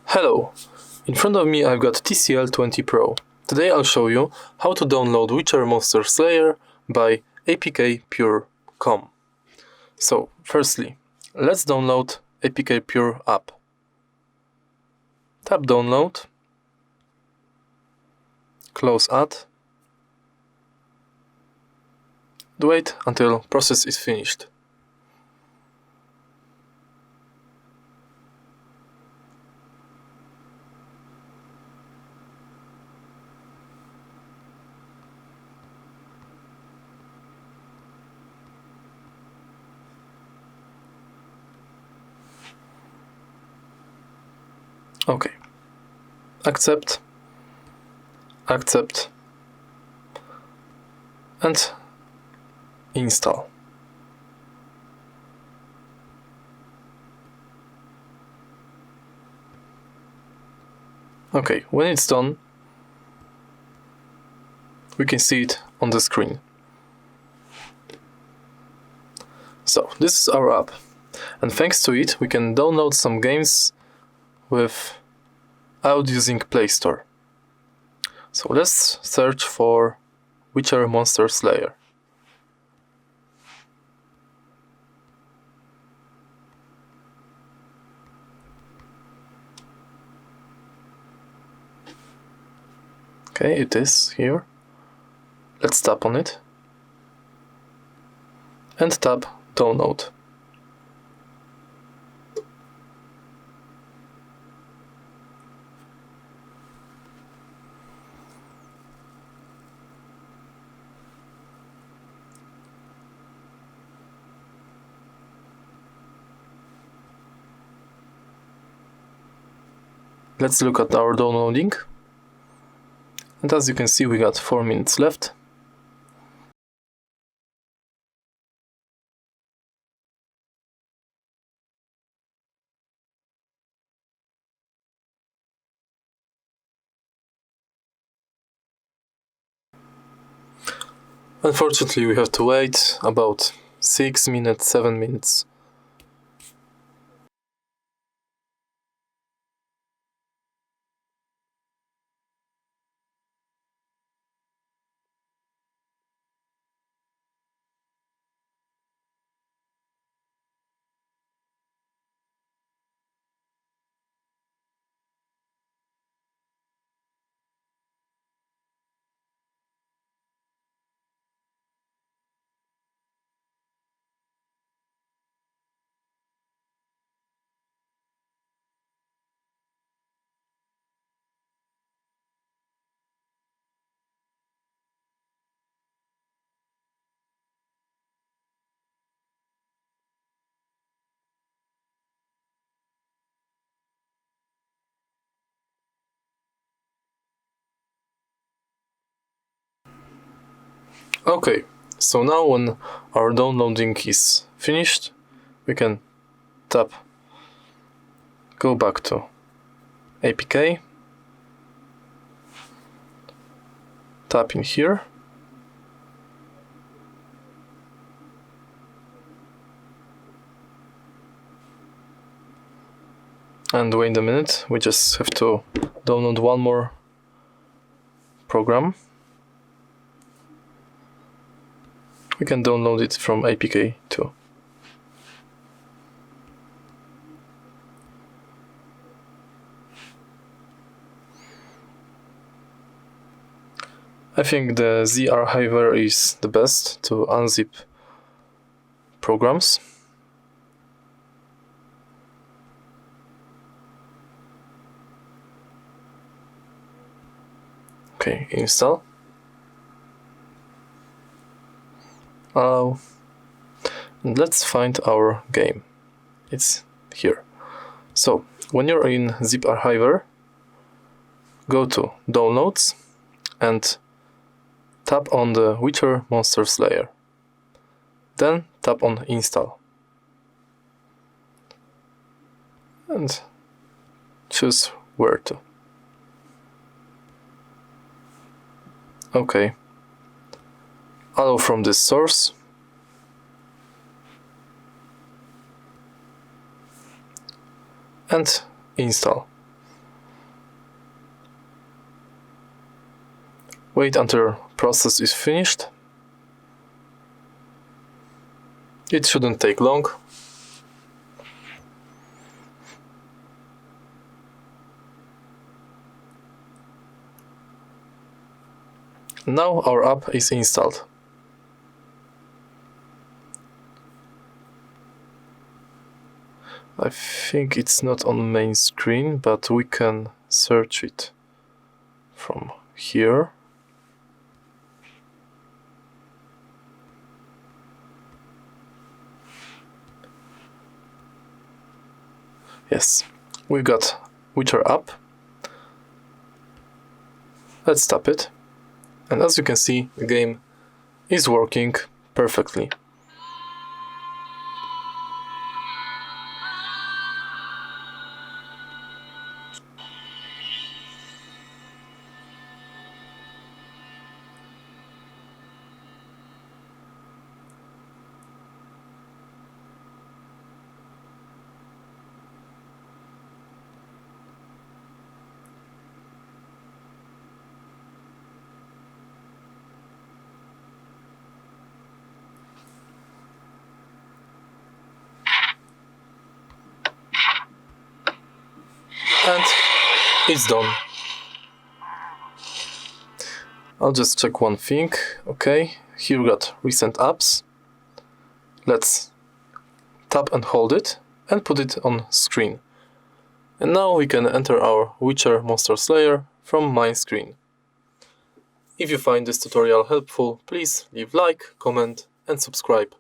Hello, in front of me I've got TCL 20 Pro. Today I'll show you how to download Witcher Monster Slayer by APK Pure.com. So, firstly, let's download APK Pure app. Tap download, close ad, wait until process is finished. Okay, accept, and install. Okay, when it's done, we can see it on the screen. So, this is our app, and thanks to it we can download some games without using Play Store. So let's search for Witcher Monster Slayer. Okay, it is here. Let's tap on it and tap download. Let's look at our downloading. And as you can see, we got 4 minutes left. Unfortunately, we have to wait about 6 minutes, 7 minutes. Okay, so now when our downloading is finished, we can go back to APK, tap in here, and wait a minute, we just have to download one more program. We can download it from APK too. I think the ZArchiver is the best to unzip programs. Okay, install. And let's find our game. It's here. So, when you're in ZArchiver, go to Downloads and tap on the Witcher Monster Slayer. Then tap on Install. And choose where to. Okay. Allow from this source. and install. Wait until process is finished. It shouldn't take long. Now our app is installed. I think it's not on main screen, but we can search it from here. Yes, we've got Witcher app. Let's tap it. And as you can see, the game is working perfectly. And it's done. I'll just check one thing. Okay, here we got recent apps. Let's tap and hold it and put it on screen. And now we can enter our Witcher Monster Slayer from my screen. If you find this tutorial helpful, please leave like, comment and subscribe.